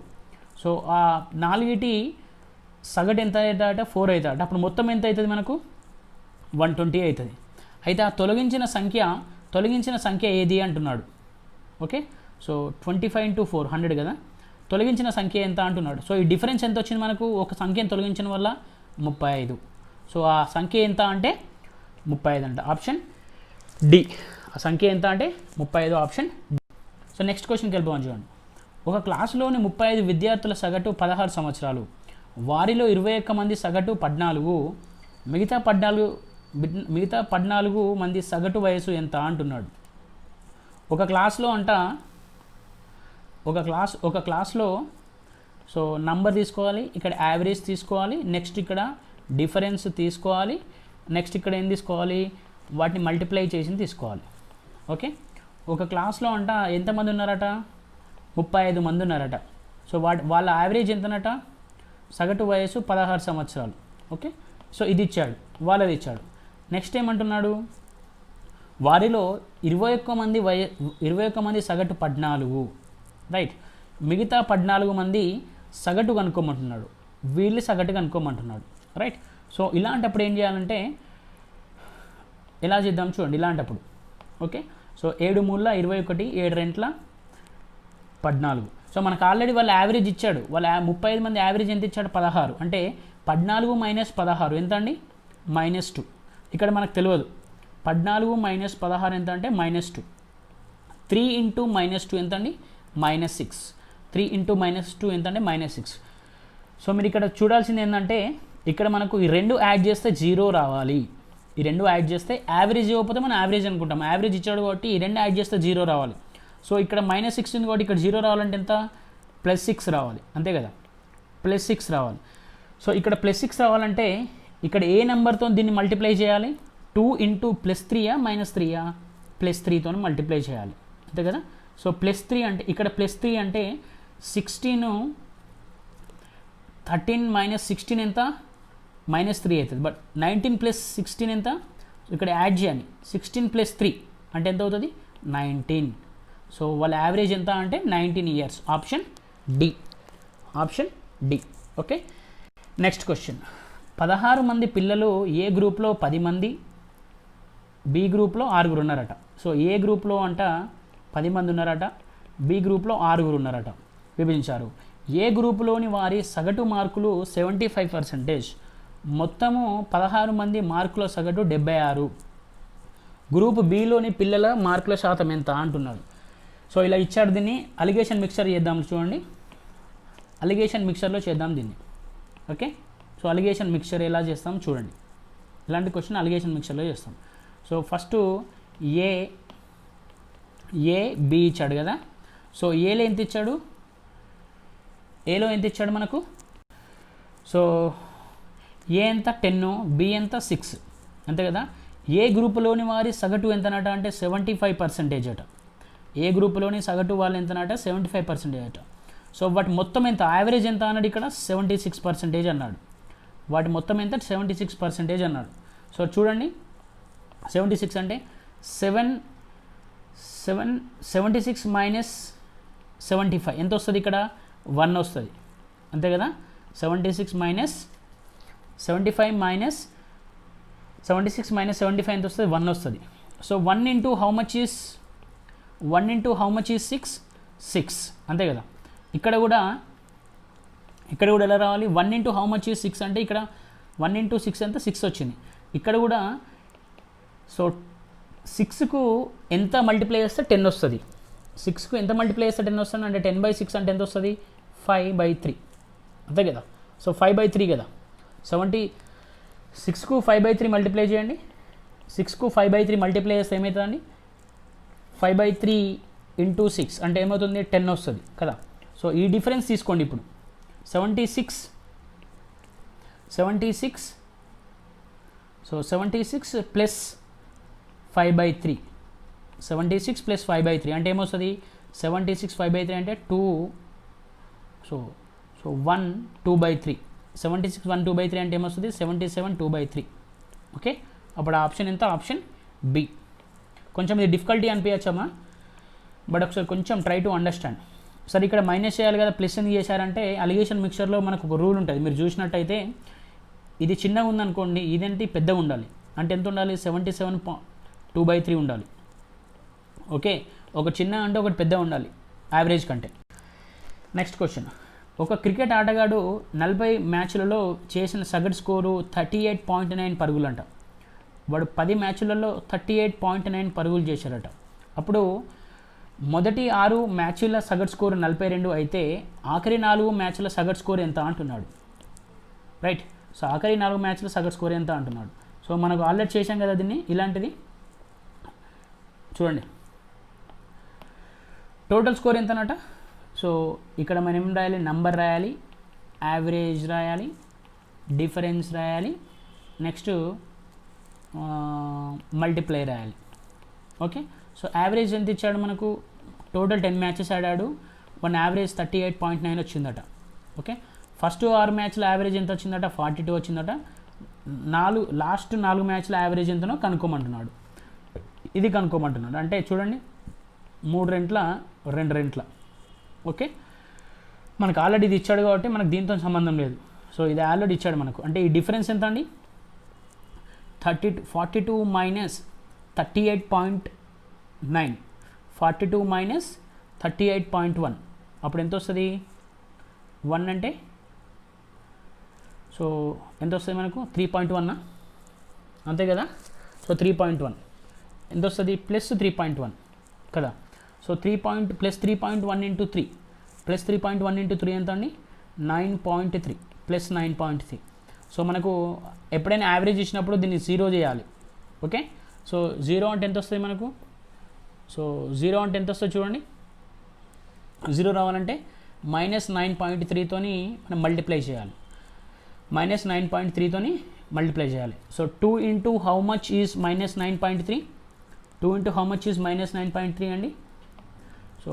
సో ఆ 4 సగటు ఎంత అవుతుందట? 4 అవుతుందట. అప్పుడు మొత్తం ఎంత అవుతుంది మనకు? 120 అవుతుంది. అయితే ఆ తొలగించిన సంఖ్య ఏది అంటున్నాడు. ఓకే, సో 25 ఇంటూ 4 100 కదా. తొలగించిన సంఖ్య ఎంత అంటున్నాడు. సో ఈ డిఫరెన్స్ ఎంత వచ్చింది మనకు? ఒక సంఖ్యను తొలగించడం వల్ల 35. సో ఆ సంఖ్య ఎంత అంటే 35 అంట. Option D. ఆ సంఖ్య ఎంత అంటే 35. Option D. సో నెక్స్ట్ క్వశ్చన్కి వెళ్ళిపోవాలి చూడండి. ఒక క్లాసులోని 35 విద్యార్థుల సగటు 16 సంవత్సరాలు. వారిలో 21 మంది సగటు 14. మిగతా 14 మంది సగటు వయసు ఎంత అంటున్నాడు. ఒక క్లాస్లో సో నంబర్ తీసుకోవాలి, ఇక్కడ యావరేజ్ తీసుకోవాలి, నెక్స్ట్ ఇక్కడ డిఫరెన్స్ తీసుకోవాలి, నెక్స్ట్ ఇక్కడ ఏం తీసుకోవాలి? వాటిని మల్టిప్లై చేసి తీసుకోవాలి. ఓకే, ఒక క్లాస్లో ఎంతమంది ఉన్నారట? 35 మంది ఉన్నారట. సో వాళ్ళ యావరేజ్ ఎంతనట? సగటు వయసు 16 సంవత్సరాలు. ఓకే, సో ఇది ఇచ్చాడు, వాళ్ళది ఇచ్చాడు. నెక్స్ట్ ఏమంటున్నాడు? వారిలో 21 మంది సగటు 14. రైట్, మిగతా 14 మంది సగటు కనుక్కోమంటున్నాడు. వీళ్ళు సగటు కనుక్కోమంటున్నాడు. రైట్, సో ఇలాంటప్పుడు ఏం చేయాలంటే ఎలా చేద్దాం చూడండి. ఇలాంటప్పుడు ఓకే, సో 7 × 3 = 21, 7 × 2 = 14. సో మనకు ఆల్రెడీ వాళ్ళ యావరేజ్ ఇచ్చాడు. వాళ్ళ 35 మంది యావరేజ్ ఎంత ఇచ్చాడు? 16. అంటే 14 - 16 ఎంత అండి? -2. ఇక్కడ మనకు తెలియదు. 14 - 16 ఎంత అంటే -2. 3 × -2 ఎంత అండి? -6. 3 × -2 ఎంత అంటే -6. సో మీరు ఇక్కడ చూడాల్సింది ఏంటంటే ఇక్కడ మనకు ఈ రెండు యాడ్ చేస్తే 0 రావాలి. ఈ రెండు యాడ్ చేస్తే యావరేజ్ ఇవ్వకపోతే మనం యావరేజ్ అనుకుంటాం. యావరేజ్ ఇచ్చాడు కాబట్టి ఈ రెండు యాడ్ చేస్తే 0 రావాలి. సో ఇక్కడ -6 ఉంది కాబట్టి ఇక్కడ 0 రావాలంటే ఎంత, +6 రావాలి, అంతే కదా, +6 రావాలి. సో ఇక్కడ +6 రావాలంటే ఇక్కడ ఏ నెంబర్తో దీన్ని మల్టిప్లై చేయాలి, 2 × +3 -3 +3తో మల్టిప్లై చేయాలి, అంతే కదా. సో +3 అంటే ఇక్కడ +3 అంటే 16, 13 - 16 ఎంత, -3 అవుతుంది. బట్ 19 + 16 ఎంత, ఇక్కడ యాడ్ చేయాలి, 16 + 3 అంటే ఎంత అవుతుంది, 19. సో వాళ్ళ యావరేజ్ ఎంత అంటే 19 years. Option D, option D. Okay, next question. 16 మంది పిల్లలు ఏ గ్రూప్లో 10 మంది, బి గ్రూప్లో 6 ఉన్నారట. సో ఏ గ్రూప్లో అంట 10 మంది ఉన్నారట, బి గ్రూప్లో 6 ఉన్నారట, విభజించారు. ఏ గ్రూపులోని వారి సగటు మార్కులు 75%, మొత్తము 16 మంది మార్కుల సగటు 76. గ్రూప్ బిలోని పిల్లల మార్కుల శాతం ఎంత అంటున్నాడు. సో ఇలా ఇచ్చాడు. దీన్ని అలిగేషన్ మిక్సర్ చేద్దాం, చూడండి, అలిగేషన్ మిక్సర్లో చేద్దాం దీన్ని. ఓకే, సో అలిగేషన్ మిక్సర్ ఎలా చేస్తాం చూడండి. ఇలాంటి క్వశ్చన్ అలిగేషన్ మిక్సర్లో చేస్తాం. సో ఫస్ట్ ఏ బి ఇచ్చాడు కదా. సో ఏలో ఎంత ఇచ్చాడు, ఏలో ఎంత ఇచ్చాడు మనకు. సో ఏ ఎంత 10, బి ఎంత 6, అంతే కదా. ఏ గ్రూపులోని వారి సగటు ఎంతనట అంటే 75% అట. ఏ గ్రూపులోని సగటు వాళ్ళు ఎంతనట 75% అట. సో వాటి మొత్తం ఎంత, యావరేజ్ ఎంత అన్నాడు ఇక్కడ 76% అన్నాడు. వాటి మొత్తం ఎంత 76% అన్నాడు. సో చూడండి, 76 అంటే 76 - 75 ఎంత వస్తుంది, ఇక్కడ 1 వస్తుంది, అంతే కదా. 76 - 75 76 - 75 ఎంత వస్తుంది, 1 వస్తుంది. సో 1 × హౌ మచ్ ఈస్ 6, అంతే కదా. ఇక్కడ కూడా ఎలా రావాలి, 1 × హౌ మచ్ ఈస్ 6 అంటే ఇక్కడ 1 × 6 ఎంత 6 వచ్చింది. ఇక్కడ కూడా సో 6కు ఎంత మల్టిప్లై చేస్తే 10 వస్తుంది. 6కు ఎంత మల్టిప్లై చేస్తే 10 వస్తుంది అంటే 10/6 అంటే ఎంత వస్తుంది, 5/3, అంతే కదా. సో 5/3 కదా. 76కు 5/3 మల్టిప్లై చేయండి. 6కు 5/3 మల్టిప్లై చేస్తే ఏమవుతుందండి, 5/3 × 6 అంటే ఏమవుతుంది, 10 వస్తుంది కదా. సో ఈ డిఫరెన్స్ తీసుకోండి. ఇప్పుడు 76 సో 76 + 5/3 76 + 5/3 అంటే ఏమొస్తుంది, 76 5/3 అంటే 2. సో 1 2/3 76 1 2/3 అంటే ఏమొస్తుంది, 77 2/3. ఓకే, అప్పుడు ఆప్షన్ ఎంత, ఆప్షన్ బి. కొంచెం ఇది డిఫికల్టీ అనిపించమ్మా, బట్ ఒకసారి కొంచెం ట్రై టు అండర్స్టాండ్. సరే ఇక్కడ మైనస్ చేయాలి కదా, ప్లస్ ఎందుకు చేశారంటే అలిగేషన్ మిక్చర్లో మనకు ఒక రూల్ ఉంటుంది. మీరు చూసినట్టయితే ఇది చిన్నగా ఉందనుకోండి, ఇదేంటి పెద్దగా ఉండాలి. అంటే ఎంత ఉండాలి, 77 2/3 ఉండాలి. ఓకే, ఒక చిన్న అంటే ఒకటి పెద్ద ఉండాలి యావరేజ్ కంటే. Next question. ఒక క్రికెట్ ఆటగాడు 40 మ్యాచ్లలో చేసిన సగటు స్కోరు 38.9 పరుగులంట. వాడు 10 మ్యాచ్లలో 38.9 పరుగులు చేశారట. అప్పుడు మొదటి 6 మ్యాచ్ల సగటు స్కోరు 42 అయితే ఆఖరి 4 మ్యాచ్ల సగటు స్కోర్ ఎంత అంటున్నాడు. రైట్, సో ఆఖరి 4 మ్యాచ్ల సగటు స్కోర్ ఎంత అంటున్నాడు. సో మనకు ఆల్రెడీ చేశాం కదా దీన్ని. ఇలాంటిది చూడండి, టోటల్ స్కోర్ ఎంతనట. సో ఇక్కడ మనం ఏం రాయాలి, నంబర్ రాయాలి, యావరేజ్ రాయాలి, డిఫరెన్స్ రాయాలి, నెక్స్ట్ మల్టిప్లై రాయాలి. ఓకే, సో యావరేజ్ ఎంత ఇచ్చాడు మనకు, టోటల్ 10 మ్యాచెస్ ఆడాడు, వన్ యావరేజ్ 38.9 వచ్చిందట. ఓకే, ఫస్ట్ 6 మ్యాచ్ల యావరేజ్ ఎంత వచ్చిందట, 42 వచ్చిందట. లాస్ట్ 4 మ్యాచ్ల యావరేజ్ ఎంతనో కనుక్కోమంటున్నాడు. ఇది కనుక్కోమంటున్నాడు. అంటే చూడండి, 3 రెట్ల 2 రెట్ల. ఓకే, మనకు ఆల్రెడీ ఇది ఇచ్చాడు కాబట్టి మనకు దీంతో సంబంధం లేదు. సో ఇది ఆల్రెడీ ఇచ్చాడు మనకు. అంటే ఈ డిఫరెన్స్ ఎంత అండి, 42 - 38.9 42 - 38.1 అప్పుడు ఎంత వస్తుంది, 1 అంటే సో ఎంత వస్తుంది మనకు, 3.1 అంతే కదా. సో 3.1 ఎంత వస్తుంది, +3.1 కదా. సో +3.1 × 3 +3.1 × 3 ఎంత అండి, 9.3 +9.3. సో మనకు ఎప్పుడైనా యావరేజ్ ఇచ్చినప్పుడు దీన్ని 0 చేయాలి. ఓకే, సో 0 అంటే ఎంత వస్తుంది మనకు, సో 0 అంటే ఎంత వస్తుంది చూడండి. 0 రావాలంటే -9.3తోని మనం మల్టిప్లై చేయాలి. -9.3తోని మల్టిప్లై చేయాలి. So 2 into how much is -9.3? 2 into how much is -9.3 అండి. సో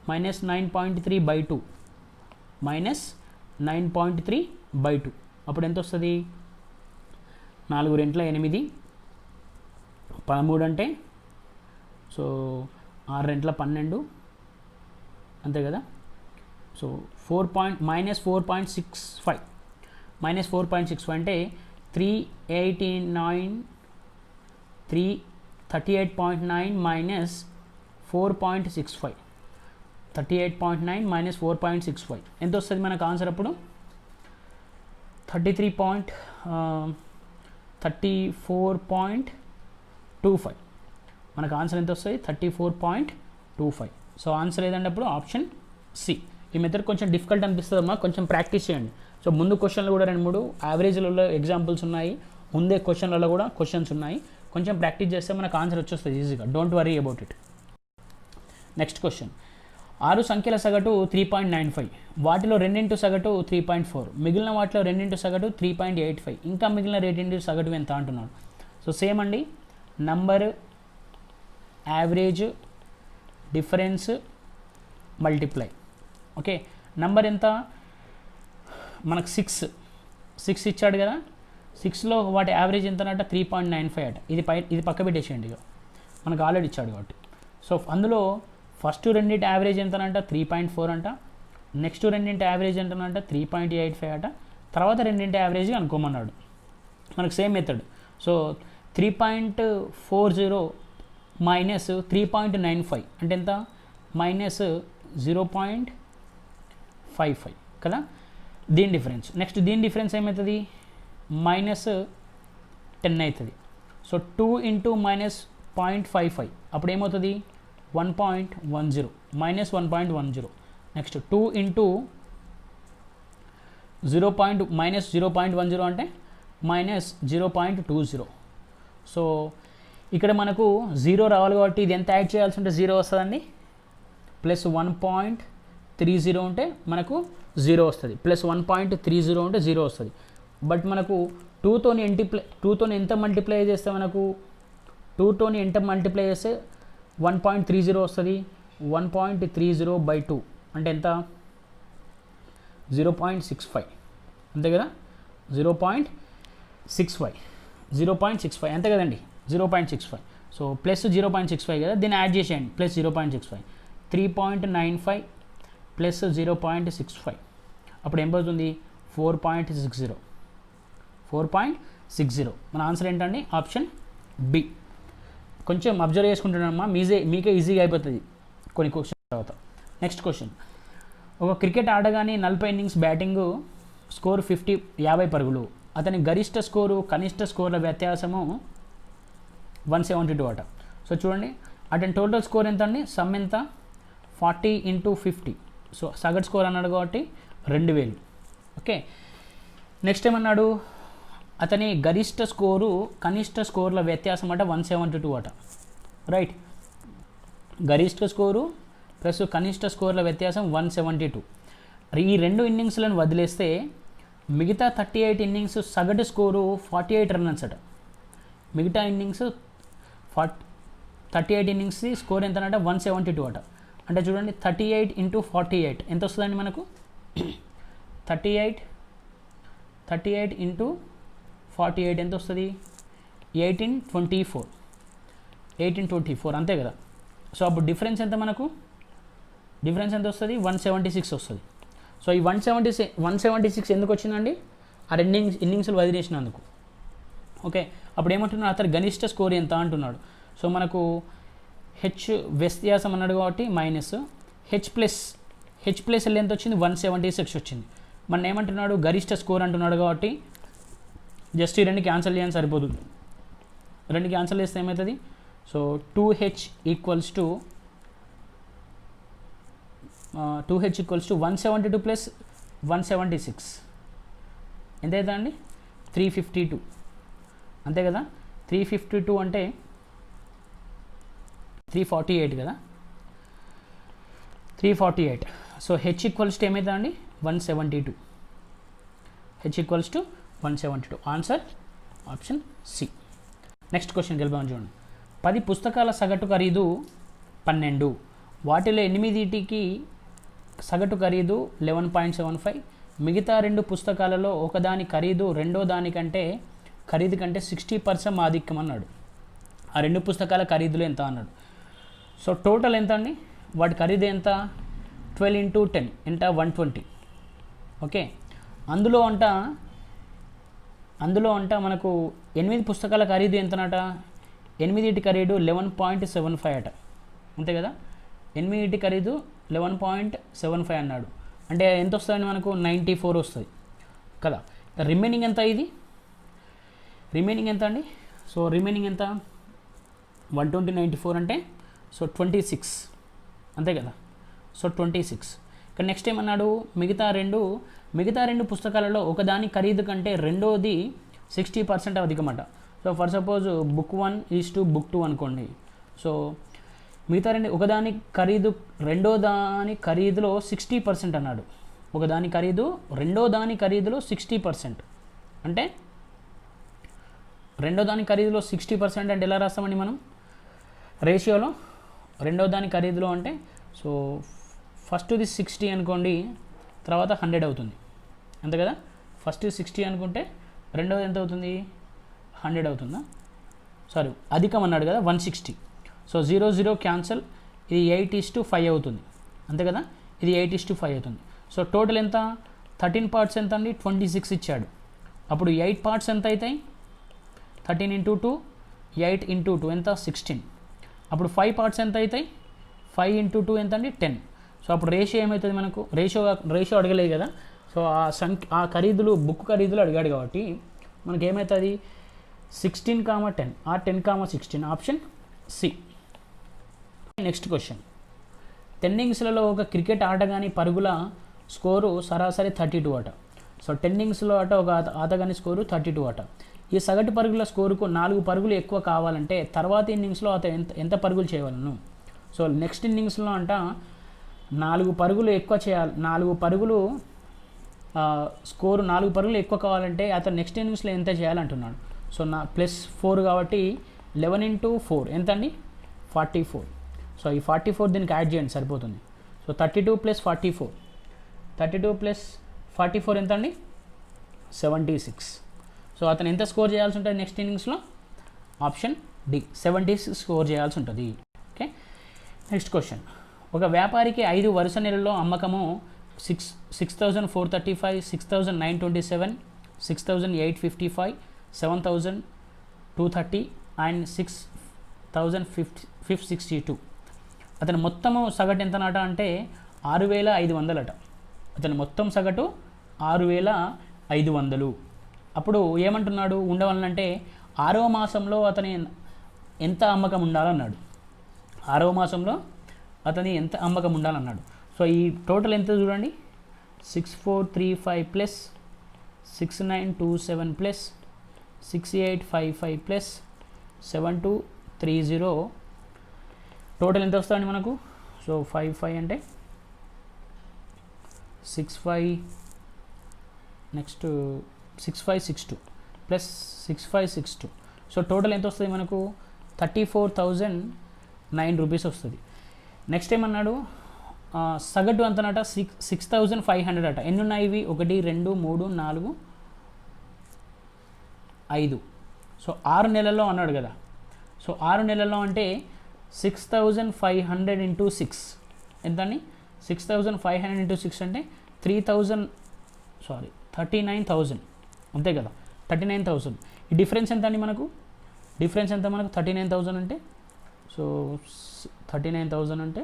-9.3/2 -9.3/2 అప్పుడు ఎంత వస్తుంది? 4 రెంట్ల 8 13 అంటే సో 6 రెంట్ల 12 అంతే కదా. సో -4.65 అంటే 389 38.9 -4.65 38.9 -4.65 ఎంత వస్తుంది మనకు ఆన్సర్? అప్పుడు 34.25 మనకు ఆన్సర్ ఎంత వస్తుంది? 34.25. సో ఆన్సర్ ఏదంటే అప్పుడు ఆప్షన్ సి. ఈ మెథడ్ కొంచెం డిఫికల్ట్ అనిపిస్తుంది అమ్మా, కొంచెం ప్రాక్టీస్ చేయండి. సో ముందు క్వశ్చన్లు కూడా 2-3 యావరేజ్లలో ఎగ్జాంపుల్స్ ఉన్నాయి, ముందే క్వశ్చన్లలో కూడా క్వశ్చన్స్ ఉన్నాయి. కొంచెం ప్రాక్టీస్ చేస్తే మనకు ఆన్సర్ వచ్చేస్తుంది ఈజీగా. Don't worry about it. Next question. 6 సంఖ్యల సగటు 3.95, వాటిలో రెండింటి సగటు 3.4, మిగిలిన వాటిలో రెండింటి సగటు 3.85, ఇంకా మిగిలిన రెండింటి సగటు ఎంత అంటున్నాడు. సో సేమ్ అండి, number, average, difference, multiply. Okay, number ఎంత మనకు 6 ఇచ్చాడు కదా. 6లో వాటి యావరేజ్ ఎంత అట? 3.95 అట. ఇది పక్క పెట్టేసేయండి, ఇక మనకు ఆల్రెడీ ఇచ్చాడు కాబట్టి. సో అందులో ఫస్ట్ రెండింటి యావరేజ్ ఎంతనంట? 3.4 అంట. నెక్స్ట్ రెండింటి యావరేజ్ ఎంతనంట? 3.85 అట. తర్వాత రెండింటి యావరేజ్ అనుకోమన్నాడు. మనకు సేమ్ మెథడ్. సో 3.40 మైనస్ 3.95 అంటే ఎంత? -0.55 కదా. దీని డిఫరెన్స్. నెక్స్ట్ దీని డిఫరెన్స్ ఏమవుతుంది? -10 అవుతుంది. సో 2 ఇంటూ -0.55 అప్పుడు ఏమవుతుంది? 1.10 -1.10. నెక్స్ట్ 2 ఇంటూ -0.10 అంటే -0.20. సో ఇక్కడ మనకు 0 రావాలి కాబట్టి ఇది ఎంత యాడ్ చేయాల్సి ఉంటే 0 వస్తుందండి. ప్లస్ 1.30 ఉంటే మనకు 0 వస్తుంది. ప్లస్ 1.30 ఉంటే 0 వస్తుంది. బట్ మనకు 2తోని ఎంత మల్టిప్లై చేస్తే మనకు 2తోని ఎంత మల్టిప్లై చేస్తే 1.30 వస్తుంది. 1.30/2 అంటే ఎంత? 0.65 అంతే కదా. 0.65 అంతే కదండి. 0.65. సో ప్లస్ 0.65 కదా, దీన్ని యాడ్ చేసేయండి. ప్లస్ 0.65, 3.95 ప్లస్ 0.65 అప్పుడు ఏం పోతుంది? 4.60. మన ఆన్సర్ ఏంటండి? Option B. కొంచెం అబ్జర్వ్ చేసుకుంటున్నామా, మీకే ఈజీగా అయిపోతుంది కొన్ని క్వశ్చన్ తర్వాత. Next question. ఒక క్రికెట్ ఆడగానే 40 ఇన్నింగ్స్ బ్యాటింగ్ స్కోర్ 50 పరుగులు, అతని గరిష్ట స్కోరు కనిష్ట స్కోర్ల వ్యత్యాసము 172 అట. సో చూడండి, అతని టోటల్ స్కోర్ ఎంత అండి? సమ్ ఎంత? 40 × 50. సో సగటు స్కోర్ అన్నాడు కాబట్టి 2000. ఓకే, నెక్స్ట్ ఏమన్నాడు? అతని గరిష్ట స్కోరు కనిష్ట స్కోర్ల వ్యత్యాసం అట 172 అట. రైట్, గరిష్ట స్కోరు ప్లస్ కనిష్ట స్కోర్ల వ్యత్యాసం 172. ఈ 2 ఇన్నింగ్స్లను వదిలేస్తే మిగతా 38 ఇన్నింగ్స్ సగటు స్కోరు 48 రన్స్ అట. మిగతా ఇన్నింగ్స్ 38 ఇన్నింగ్స్ స్కోర్ ఎంత అంటే 172 అట. అంటే చూడండి, 38 × 48 ఎంత వస్తుందండి మనకు? 38 × 48 ఎంత వస్తుంది? 1824 అంతే కదా. సో అప్పుడు డిఫరెన్స్ ఎంత మనకు? డిఫరెన్స్ ఎంత వస్తుంది? 176 వస్తుంది. సో ఈ 176 ఎందుకు వచ్చిందండి? ఆ 2 ఇన్నింగ్స్లు వదిలేసినందుకు. ఓకే, అప్పుడు ఏమంటున్నాడు? అతని గరిష్ట స్కోర్ ఎంత అంటున్నాడు. సో మనకు హెచ్ వ్యత్యాసం అన్నాడు కాబట్టి మైనస్ హెచ్ ప్లస్ ఎల్ ఎంత వచ్చింది? 176 వచ్చింది. మన ఏమంటున్నాడు? గరిష్ట స్కోర్ అంటున్నాడు కాబట్టి జస్ట్ ఈ 2 క్యాన్సిల్ చేయని సరిపోతుంది. 2 క్యాన్సిల్ చేస్తే ఏమవుతుంది? So 2H equals to 172 plus 176 ఎంత అవుతుందండి? 352 అంతే కదా. 352 అంటే 348 కదా, 348. సో హెచ్ ఈక్వల్స్ టు ఏమవుతుందండి 172. H equals to 172. Answer option C. Next క్వశ్చన్కి వెళ్ళిపోయాం చూడండి. 10 పుస్తకాల సగటు ఖరీదు 12. వాటిలో 8టికి సగటు ఖరీదు 11.75. మిగతా 2 పుస్తకాలలో ఒకదాని ఖరీదు రెండో దానికంటే ఖరీదు కంటే 60% ఆధిక్యం అన్నాడు. ఆ 2 పుస్తకాల ఖరీదులు ఎంత అన్నాడు. సో టోటల్ ఎంత అండి, వాటి ఖరీదు ఎంత, 12 × 10 ఎంత 120. ఓకే, అందులో అంట మనకు 8 పుస్తకాల ఖరీదు ఎంతనట, 8టి ఖరీదు 11.75 అట, అంతే కదా. 8టి ఖరీదు 11.75 అన్నాడు అంటే ఎంత వస్తుందండి మనకు 94 వస్తుంది కదా. రిమైనింగ్ ఎంత, ఇది రిమైనింగ్ ఎంత అండి. సో రిమైనింగ్ ఎంత, 120 94 అంటే సో 26, అంతే కదా. సో 26. ఇక్కడ నెక్స్ట్ ఏమన్నాడు, మిగతా రెండు పుస్తకాలలో ఒకదాని ఖరీదు కంటే రెండోది 60% అధికమట. So for suppose book 1 is to book 2 అనుకోండి. సో మిగతా ఒకదాని ఖరీదు రెండో దాని ఖరీదులో 60% అన్నాడు. ఒకదాని ఖరీదు రెండో దాని ఖరీదులో 60% అంటే రెండో దాని ఖరీదులో 60% అంటే ఎలా రాస్తామండి మనం రేషియోలో. రెండో దాని ఖరీదులో అంటే సో ఫస్ట్ది 60 అనుకోండి, తర్వాత 100 అవుతుంది, అంతే కదా. ఫస్ట్ 60 అనుకుంటే రెండోది ఎంత అవుతుంది 100 అవుతుందా, సారీ అధికం అన్నాడు కదా 160. సో 0 0 క్యాన్సల్, ఇది 8:5 అవుతుంది, అంతే కదా. ఇది 8:5 అవుతుంది. సో టోటల్ ఎంత, 13 పార్ట్స్ ఎంత అండి 26 ఇచ్చాడు. అప్పుడు 8 పార్ట్స్ ఎంత అవుతాయి, 13 × 2 8 × 2 ఎంత 16. అప్పుడు 5 పార్ట్స్ ఎంత అవుతాయి, 5 × 2 ఎంత అండి 10. సో అప్పుడు రేషియో ఏమవుతుంది మనకు, రేషియో అడగలేదు కదా. సో ఆ ఖరీదులు బుక్ ఖరీదులు అడిగాడు కాబట్టి మనకి ఏమవుతుంది 16, 10 or 10, 16. Option C. Next question, 10 innings-లలో ఒక క్రికెట్ ఆటగాని పరుగుల స్కోరు సరాసరి 32 అట. సో 10 innings-లో ఒక ఆటగాని స్కోరు 32 అట. ఈ సగటు పరుగుల స్కోరుకు 4 పరుగులు ఎక్కువ కావాలంటే తర్వాత ఇన్నింగ్స్లో అతను ఎంత పరుగులు చేయగలను. సో నెక్స్ట్ ఇన్నింగ్స్లో అంట 4 పరుగులు ఎక్కువ చేయాలి, 4 పరుగులు స్కోరు 4 పరుగులు ఎక్కువ కావాలంటే అతను నెక్స్ట్ ఇన్నింగ్స్లో ఎంత చేయాలంటున్నాడు. సో +4 కాబట్టి 11 × 4 ఎంత అండి 44. సో ఈ 44 దీనికి యాడ్ చేయండి సరిపోతుంది. సో 32 + 44, 32 + 44 ఎంత అండి 76. సో అతను ఎంత స్కోర్ చేయాల్సి ఉంటుంది నెక్స్ట్ ఇన్నింగ్స్లో, ఆప్షన్ డి 76 స్కోర్ చేయాల్సి ఉంటుంది. ఓకే, నెక్స్ట్ క్వశ్చన్, ఒక వ్యాపారికి 5 వరుస నెలల్లో అమ్మకము 6,435, 6,927, 6,855, 7,230 అండ్ 6,562. అతని మొత్తము సగటు ఎంతనట అంటే 6,500 అట. అతని మొత్తం సగటు 6,500. అప్పుడు ఏమంటున్నాడు ఉండవాలంటే 6వ మాసంలో అతని ఎంత అమ్మకం ఉండాలన్నాడు. 6వ మాసంలో అతని ఎంత అమ్మకం ఉండాలన్నాడు. సో ఈ టోటల్ ఎంత చూడండి, 6,435 ప్లస్ 6,927 ప్లస్ 6,855 ప్లస్ 7,230 టోటల్ ఎంత వస్తుందండి మనకు. సో 55 అంటే 65, నెక్స్ట్ 6562 ప్లస్ 6562. సో టోటల్ ఎంత వస్తుంది మనకు 34,009 రూపీస్ వస్తుంది. నెక్స్ట్ ఏమన్నాడు, సగటు అంతనట 6,500 అట. ఎన్ని ఉన్నాయి ఇవి, 1 2 3 4 5. సో 6 నెలల్లో అన్నాడు కదా. సో 6 నెలల్లో అంటే 6,500 × 6 ఎంత అండి, 6,500 × 6 అంటే 39,000 అంతే కదా, 39,000. ఈ డిఫరెన్స్ ఎంత అండి మనకు, డిఫరెన్స్ ఎంత మనకు 39,000 అంటే, సో 39,000 అంటే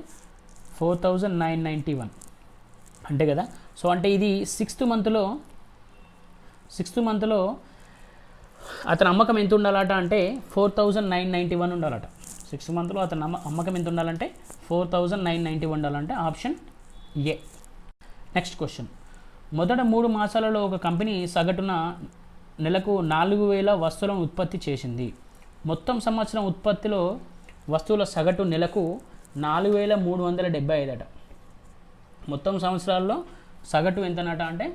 4,991 అంతే కదా. సో అంటే ఇది 6th మంత్లో అతని అమ్మకం ఎంత ఉండాలట అంటే 4,991 ఉండాలట. 6th మంత్లో అతని అమ్మకం ఎంత ఉండాలంటే 4,991 ఉండాలంటే ఆప్షన్ ఏ. నెక్స్ట్ క్వశ్చన్, మొదట 3 మాసాలలో ఒక కంపెనీ సగటున నెలకు 4,000 వస్తువులను ఉత్పత్తి చేసింది. మొత్తం సంవత్సరం ఉత్పత్తిలో వస్తువుల సగటు నెలకు 4375 అట. మొత్తం సంవత్సరాల్లో సగటు ఎంతనట అంటే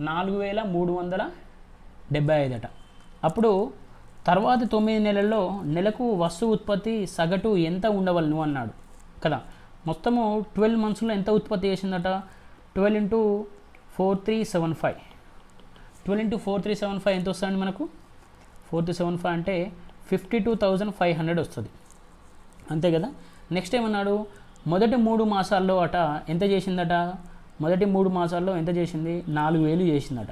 4375 అట. అప్పుడు తర్వాతి 9 నెలల్లో నెలకు వస్తువు ఉత్పత్తి సగటు ఎంత ఉండవలను అన్నాడు కదా. మొత్తము 12 మంత్స్లో ఎంత ఉత్పత్తి చేసిందట? 12 ఇంటూ 4375. 12 ఇంటూ 4375 ఎంత వస్తుందండి మనకు? 4375 అంటే 52,500 వస్తుంది, అంతే కదా. నెక్స్ట్ ఏమన్నాడు? మొదటి 3 మాసాల్లో అట ఎంత చేసిందట? మొదటి 3 మాసాల్లో ఎంత చేసింది? 4000 చేసిందట.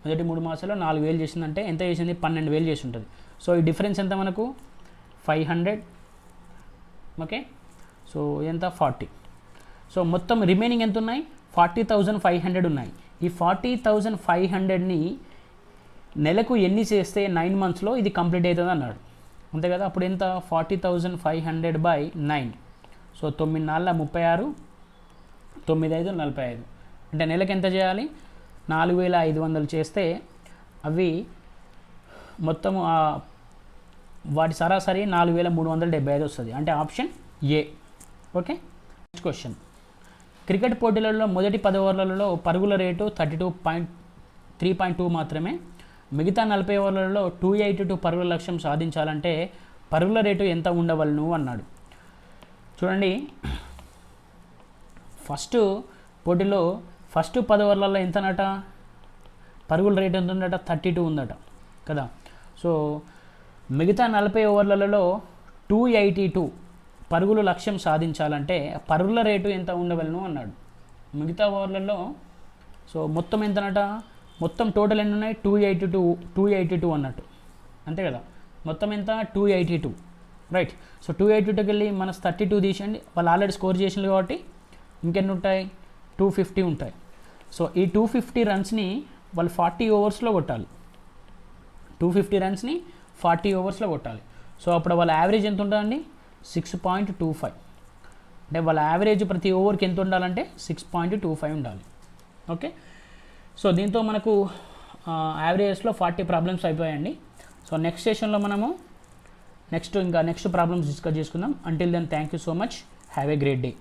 మొదటి 3 మాసాల్లో 4000 చేసిందంటే ఎంత చేసింది? 12,000 చేసి ఉంటుంది. సో ఈ డిఫరెన్స్ ఎంత మనకు? 500. ఓకే, సో ఎంత? 40. సో మొత్తం రిమైనింగ్ ఎంత ఉన్నాయి? 40,500 ఉన్నాయి. ఈ 40,500ని నెలకు ఎన్ని చేస్తే 9 మంత్స్లో ఇది కంప్లీట్ అవుతుంది అన్నాడు, అంతే కదా. అప్పుడు ఎంత? 40,500/9. సో 9 4 36, 9 5 45. అంటే నెలకు ఎంత చేయాలి? 4,500 చేస్తే అవి మొత్తము వాటి సరాసరి 4,375 వస్తుంది, అంటే option A. Okay, next question. Cricket పోటీలలో మొదటి 10 ఓవర్లలో పరుగుల రేటు 3.2 మాత్రమే. మిగతా 40 ఓవర్లలో 282 పరుగుల లక్ష్యం సాధించాలంటే పరుగుల రేటు ఎంత ఉండవలను అన్నాడు. చూడండి, ఫస్ట్ పోటీలో ఫస్ట్ 10 ఓవర్లలో ఎంతనట? పరుగుల రేటు ఎంత ఉందట? 32 ఉందట కదా. సో మిగతా 40 ఓవర్లలో 282 పరుగుల లక్ష్యం సాధించాలంటే పరుగుల రేటు ఎంత ఉండవలను అన్నాడు. మిగతా ఓవర్లలో సో మొత్తం ఎంతనట? మొత్తం టోటల్ ఎన్ని ఉన్నాయి? 282 అన్నట్టు, అంతే కదా. మొత్తం ఎంత? 282, రైట్. సో 282కి వెళ్ళి మనకు 32 తీసేయండి. వాళ్ళు ఆల్రెడీ స్కోర్ చేసినారు కాబట్టి ఇంకెన్ని ఉంటాయి? 250 ఉంటాయి. సో ఈ 250 రన్స్ని వాళ్ళు 40 ఓవర్స్లో కొట్టాలి. 250 రన్స్ని 40 ఓవర్స్లో కొట్టాలి. సో అప్పుడు వాళ్ళ యావరేజ్ ఎంత ఉంటుందండి? 6.25. అంటే వాళ్ళ యావరేజ్ ప్రతి ఓవర్కి ఎంత ఉండాలంటే 6.25 ఉండాలి. ఓకే, సో దీంతో మనకు యావరేజ్లో 40 ప్రాబ్లమ్స్ అయిపోయాయండి. సో నెక్స్ట్ సెషన్లో మనము నెక్స్ట్ ప్రాబ్లమ్స్ డిస్కస్ చేసుకుందాం. Until then thank you so much. Have a great day.